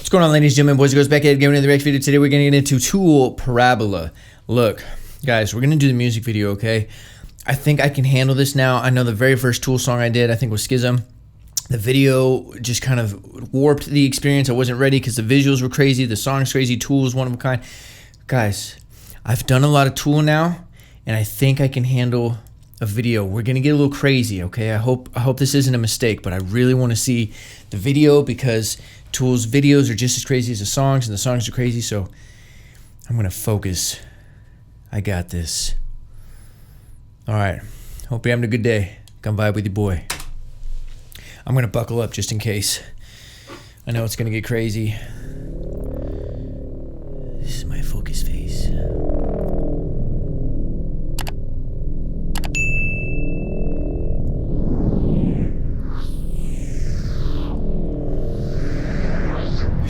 What's going on, ladies and gentlemen, boys and girls, back at it again with another reaction video. Today we're going to get into Tool Parabola. Look, guys, we're going to do the music video, okay? I think I can handle this now. I know the very first Tool song I did, I think was Schism. The video just kind of warped the experience. I wasn't ready because the visuals were crazy, the song's crazy, Tool is one of a kind. Guys, I've done a lot of Tool now, and I think I can handle a video. We're going to get a little crazy, okay? I hope this isn't a mistake, but I really want to see the video because Tool's videos are just as crazy as the songs, and the songs are crazy, so I'm going to focus. I got this. All right. Hope you're having a good day. Come vibe with your boy. I'm going to buckle up just in case. I know it's going to get crazy. This is my focus face.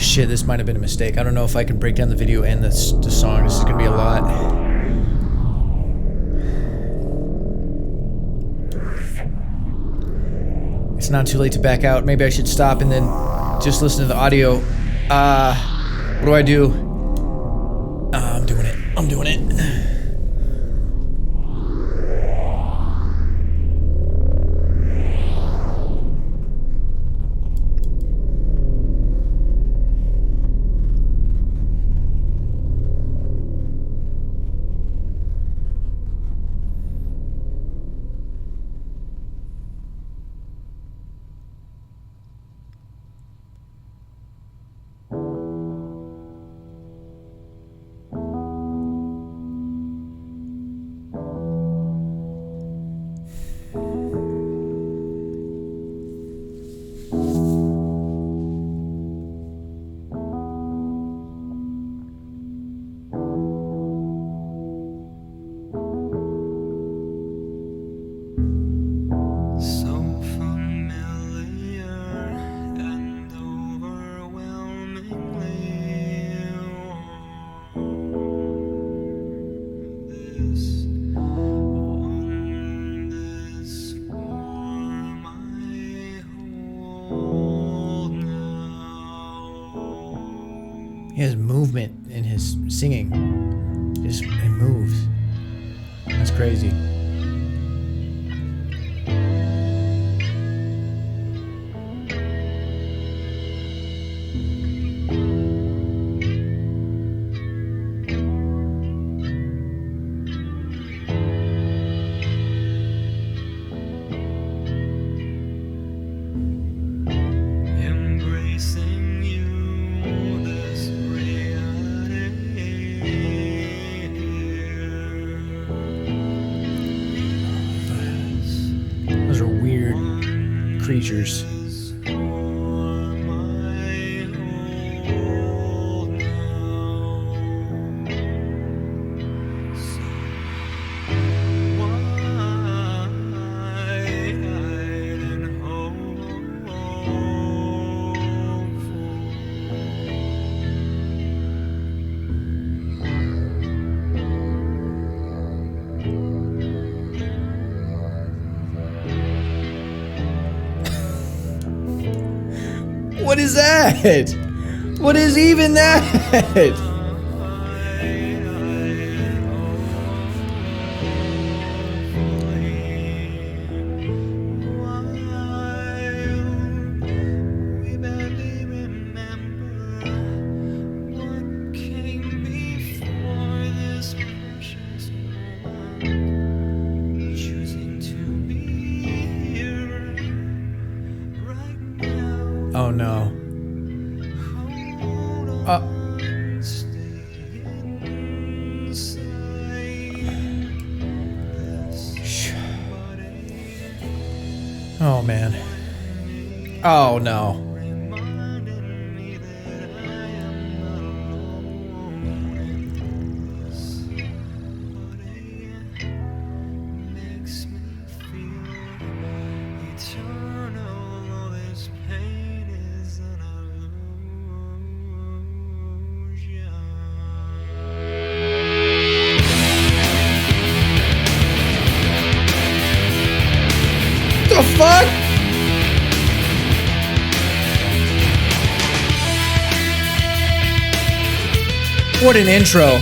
Shit, this might have been a mistake. I don't know if I can break down the video and the song. This is going to be a lot. It's not too late to back out. Maybe I should stop and then just listen to the audio. What do I do? I'm doing it. I'm doing it. He has movement in his singing. It moves. That's crazy. Those are weird creatures. What is that? What is even that? Oh no. Oh man. Oh no. The fuck? What an intro.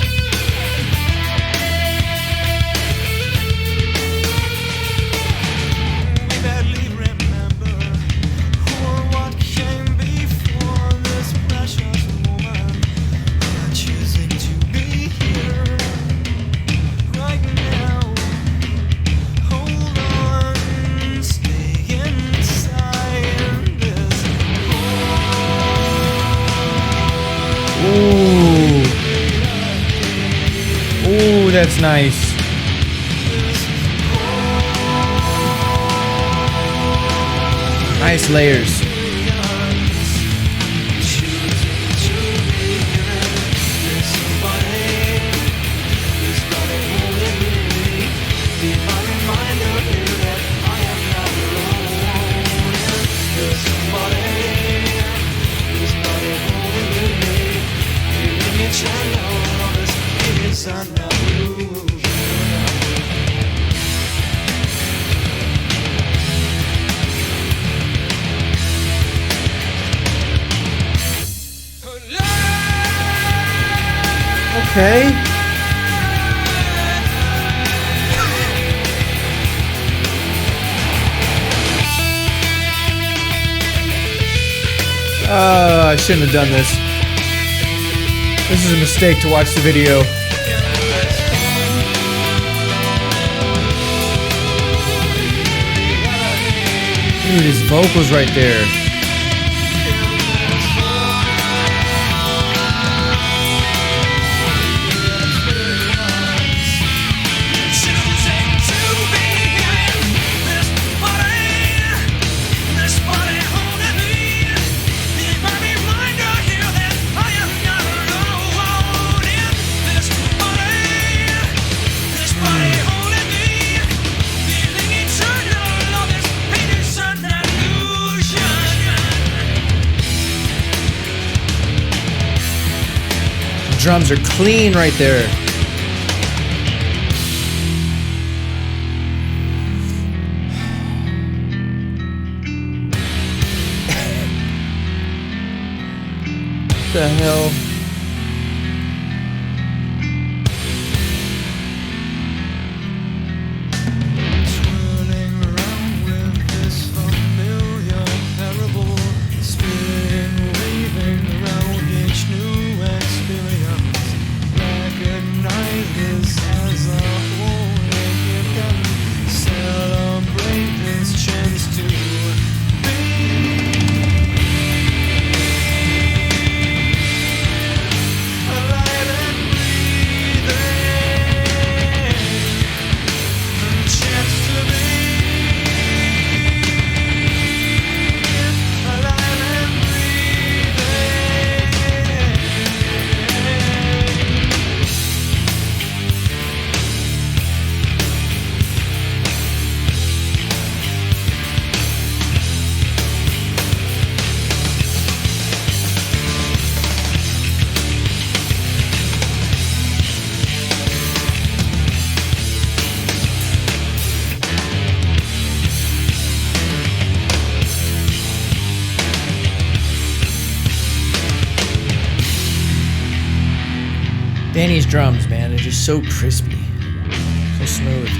Ooh, that's nice. Nice layers. Okay. I shouldn't have done this. This is a mistake to watch the video. Dude, his vocals right there. Drums are clean right there. What the hell? Twirling around with this familiar parable, spinning, waving around each new experience. Recognize this as a whole again. Celebrate this chance to be alive and breathing. Chance to be alive and breathing. Danny's drums, man, they're just so crispy, so smooth.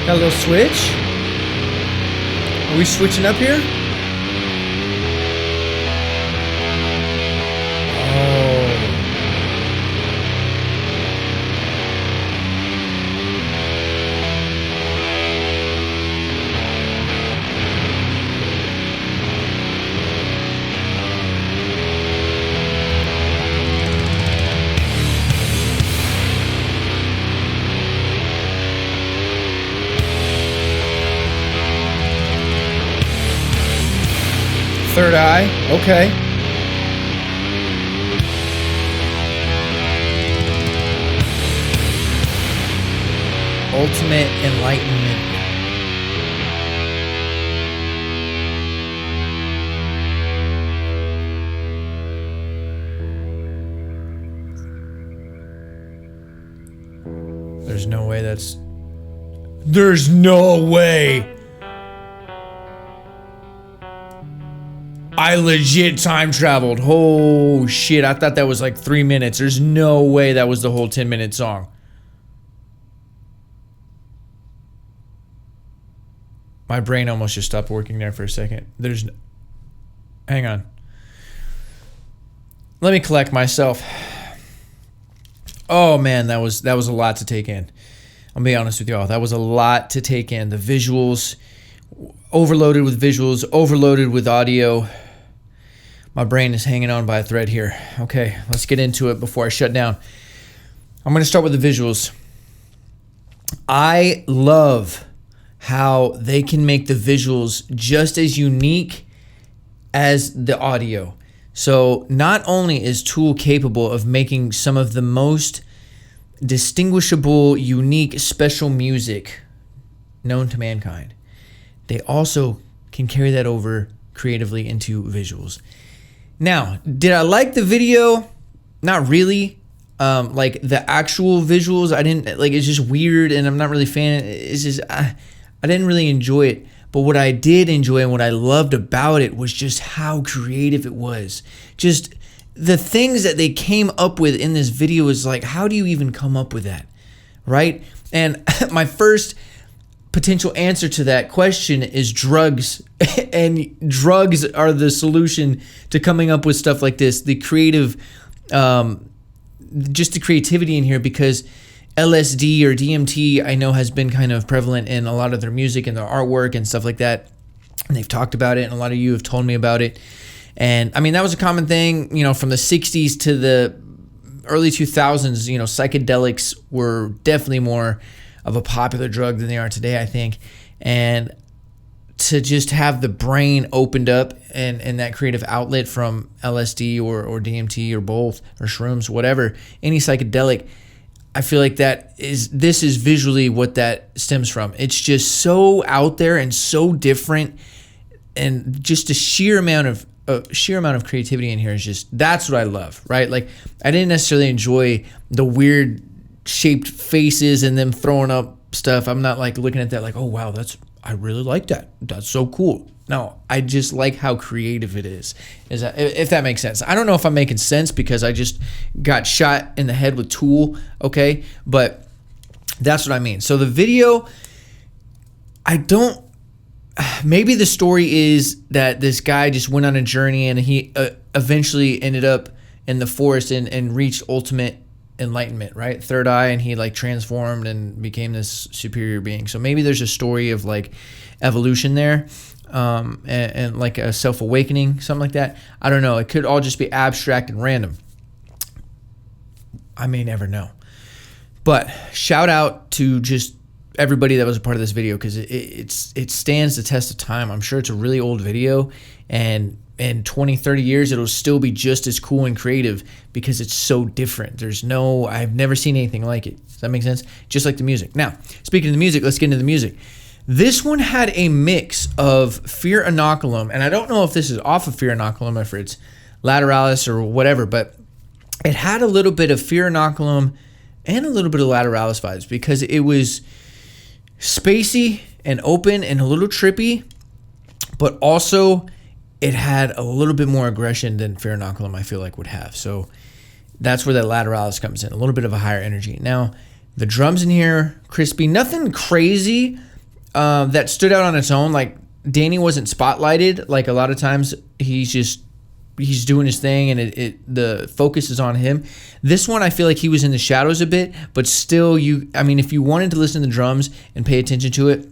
Got a little switch. Are we switching up here? Oh. Third Eye. Okay. Ultimate Enlightenment. There's no way that's... There's no way! I legit time traveled. Oh shit, I thought that was like 3 minutes. There's no way that was the whole 10-minute song. My brain almost just stopped working there for a second. There's no... Hang on. Let me collect myself. Oh man, that was a lot to take in. I'll be honest with y'all. That was a lot to take in. The visuals, overloaded with visuals, overloaded with audio. My brain is hanging on by a thread here. Okay, let's get into it before I shut down. I'm going to start with the visuals. I love how they can make the visuals just as unique as the audio. So not only is Tool capable of making some of the most distinguishable, unique, special music known to mankind, they also can carry that over creatively into visuals. Now, did I like the video? Not really. Like the actual visuals, I didn't like. It's just weird, and I'm not really a fan. It's just I didn't really enjoy it. But what I did enjoy and what I loved about it was just how creative it was. Just the things that they came up with in this video is like, how do you even come up with that, right? And my first potential answer to that question is drugs. And drugs are the solution to coming up with stuff like this. The creative, just the creativity in here, because LSD or DMT, I know, has been kind of prevalent in a lot of their music and their artwork and stuff like that. And they've talked about it, and a lot of you have told me about it. And I mean, that was a common thing, you know, from the 60s to the early 2000s. You know, psychedelics were definitely more of a popular drug than they are today, I think. And to just have the brain opened up and that creative outlet from LSD or DMT or both or shrooms, whatever, any psychedelic, I feel like this is visually what that stems from. It's just so out there and so different, and just a sheer amount of creativity in here is just, that's what I love, right? Like, I didn't necessarily enjoy the weird shaped faces and them throwing up stuff. I'm not like looking at that like, oh wow, I really like that. That's so cool. No, I just like how creative it is. If that makes sense. I don't know if I'm making sense because I just got shot in the head with Tool, okay? But that's what I mean. So the video, maybe the story is that this guy just went on a journey and he eventually ended up in the forest and reached ultimate enlightenment, right? Third eye, and he like transformed and became this superior being. So maybe there's a story of like evolution there. And like a self-awakening, something like that. I don't know. It could all just be abstract and random. I may never know. But shout out to just everybody that was a part of this video, because it stands the test of time. I'm sure it's a really old video, and in 20, 30 years, it'll still be just as cool and creative because it's so different. I've never seen anything like it. Does that make sense? Just like the music. Now, speaking of the music, let's get into the music. This one had a mix of Fear Inoculum, and I don't know if this is off of Fear Inoculum, if it's Lateralis or whatever, but it had a little bit of Fear Inoculum and a little bit of Lateralis vibes, because it was spacey and open and a little trippy, but also it had a little bit more aggression than Fear Inoculum, I feel like, would have. So that's where that Lateralis comes in, a little bit of a higher energy. Now, the drums in here, crispy, nothing crazy that stood out on its own. Like, Danny wasn't spotlighted. Like, a lot of times he's doing his thing and the focus is on him. This one, I feel like he was in the shadows a bit, but still, if you wanted to listen to the drums and pay attention to it,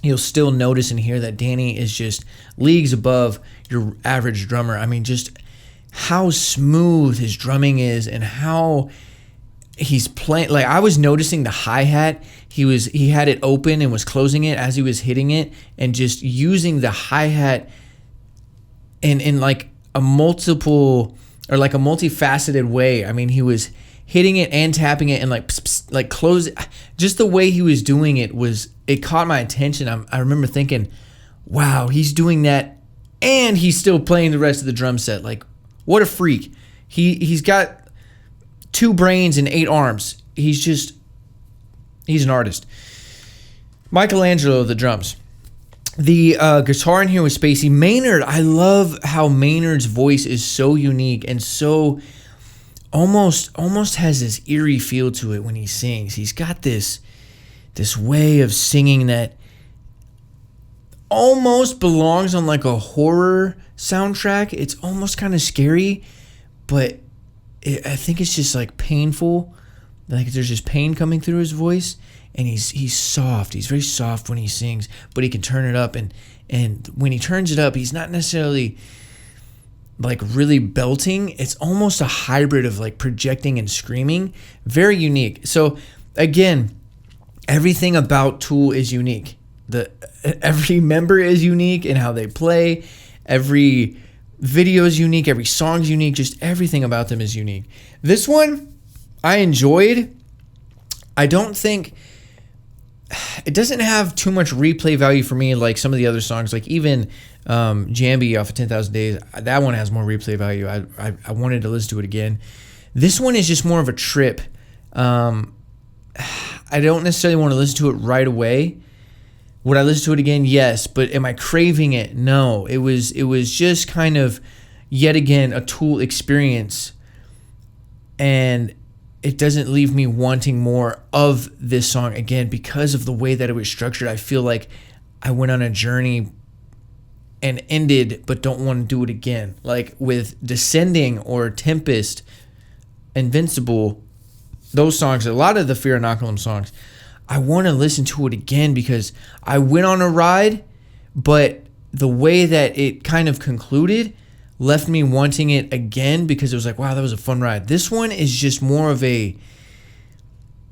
you'll still notice and hear that Danny is just leagues above your average drummer. I mean, just how smooth his drumming is and how he's playing. Like, I was noticing the hi-hat. He had it open and was closing it as he was hitting it, and just using the hi-hat in like a multiple or like a multifaceted way. I mean, he was hitting it and tapping it and like like close it. Just the way he was doing it caught my attention. I remember thinking, wow, he's doing that and he's still playing the rest of the drum set. Like, what a freak. He's got 2 brains and 8 arms. He's an artist. Michelangelo, the drums. The guitar in here was spacey. Maynard, I love how Maynard's voice is so unique and so almost has this eerie feel to it when he sings. He's got this way of singing that almost belongs on like a horror soundtrack. It's almost kind of scary, but I think it's just like painful. Like there's just pain coming through his voice, and he's soft. He's very soft when he sings, but he can turn it up, and when he turns it up, he's not necessarily like really belting. It's almost a hybrid of like projecting and screaming. Very unique. So again, everything about Tool is unique. Every member is unique in how they play. Every video is unique. Every song's unique. Just everything about them is unique. This one I enjoyed. I don't think it doesn't have too much replay value for me like some of the other songs. Like even Jambi off of 10,000 Days, that one has more replay value. I wanted to listen to it again. This one is just more of a trip. I don't necessarily want to listen to it right away. Would I listen to it again? Yes. But am I craving it? No. It was just kind of yet again a Tool experience, and it doesn't leave me wanting more of this song again because of the way that it was structured. I feel like I went on a journey and ended, but don't want to do it again. Like with Descending or Tempest, Invincible, those songs, a lot of the Fear Inoculum songs, I want to listen to it again because I went on a ride, but the way that it kind of concluded left me wanting it again because it was like, wow, that was a fun ride. This one is just more of a,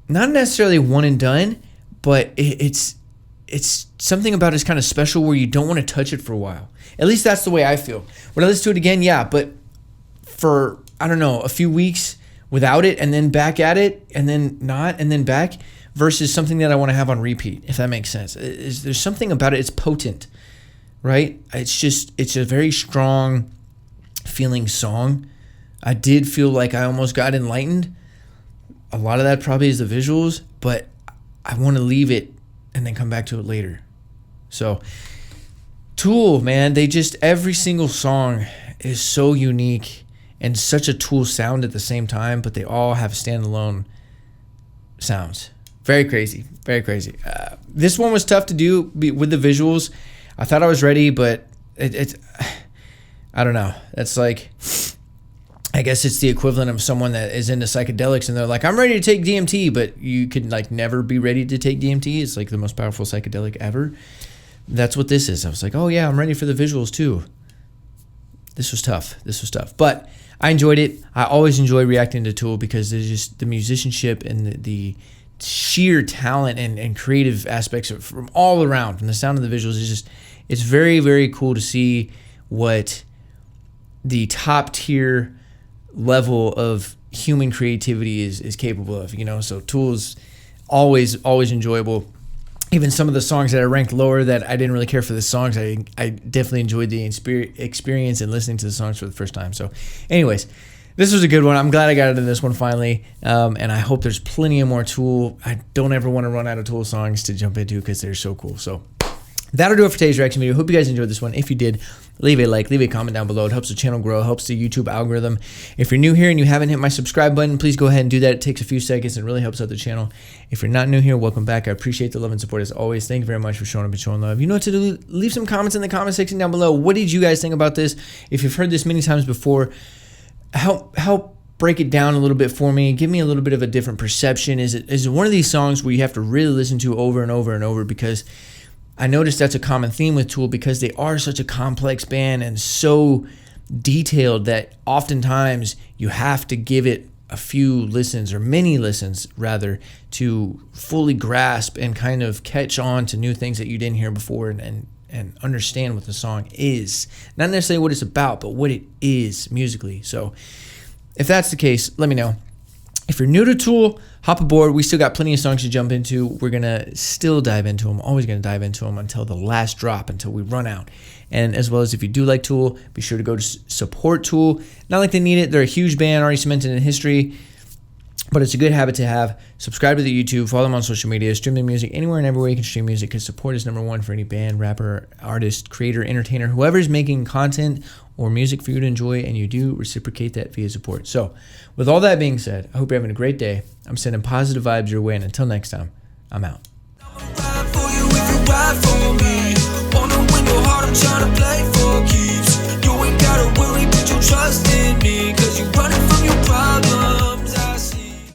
not necessarily one and done, but it's something about it's kind of special where you don't want to touch it for a while. At least that's the way I feel. When I listen to it again, yeah, but for, I don't know, a few weeks without it and then back at it and then not and then back versus something that I want to have on repeat, if that makes sense. There's something about it, it's potent, right? It's a very strong feeling song. I did feel like I almost got enlightened. A lot of that probably is the visuals, but I want to leave it and then come back to it later. So Tool, man, every single song is so unique and such a Tool sound at the same time, but they all have standalone sounds. Very crazy, very crazy. This one was tough to do with the visuals. I thought I was ready, but it's I don't know. That's like, I guess it's the equivalent of someone that is into psychedelics and they're like, I'm ready to take DMT, but you could like never be ready to take DMT. It's like the most powerful psychedelic ever. That's what this is. I was like, oh yeah, I'm ready for the visuals too. This was tough. But I enjoyed it. I always enjoy reacting to Tool because there's just the musicianship and the sheer talent and creative aspects from all around. And the sound of the visuals is just, it's very, very cool to see what the top tier level of human creativity is capable of, you know. So Tool's always enjoyable. Even some of the songs that I ranked lower that I didn't really care for the songs, I definitely enjoyed the experience and listening to the songs for the first time. So anyways, this was a good one. I'm glad I got into this one finally, and I hope there's plenty of more Tool. I don't ever want to run out of Tool songs to jump into because they're so cool. So that'll do it for today's reaction video. Hope you guys enjoyed this one. If you did, leave a like, leave a comment down below. It helps the channel grow, helps the YouTube algorithm. If you're new here and you haven't hit my subscribe button, please go ahead and do that. It takes a few seconds and really helps out the channel. If you're not new here, welcome back. I appreciate the love and support as always. Thank you very much for showing up and showing love. You know what to do. Leave some comments in the comment section down below. What did you guys think about this? If you've heard this many times before, help break it down a little bit for me. Give me a little bit of a different perception. Is it one of these songs where you have to really listen to over and over and over? Because I noticed that's a common theme with Tool because they are such a complex band and so detailed that oftentimes you have to give it a few listens or many listens rather to fully grasp and kind of catch on to new things that you didn't hear before and and understand what the song is. Not necessarily what it's about, but what it is musically. So if that's the case, let me know. If you're new to Tool, hop aboard. We still got plenty of songs to jump into. We're going to still dive into them. Always going to dive into them until the last drop, until we run out. And as well as if you do like Tool, be sure to go to support Tool. Not like they need it. They're a huge band, already cemented in history. But it's a good habit to have. Subscribe to the YouTube, follow them on social media, stream their music anywhere and everywhere you can stream music, because support is number one for any band, rapper, artist, creator, entertainer, whoever's making content or music for you to enjoy, and you do reciprocate that via support. So with all that being said, I hope you're having a great day. I'm sending positive vibes your way, and until next time, I'm out. I'ma ride for you if you ride for me.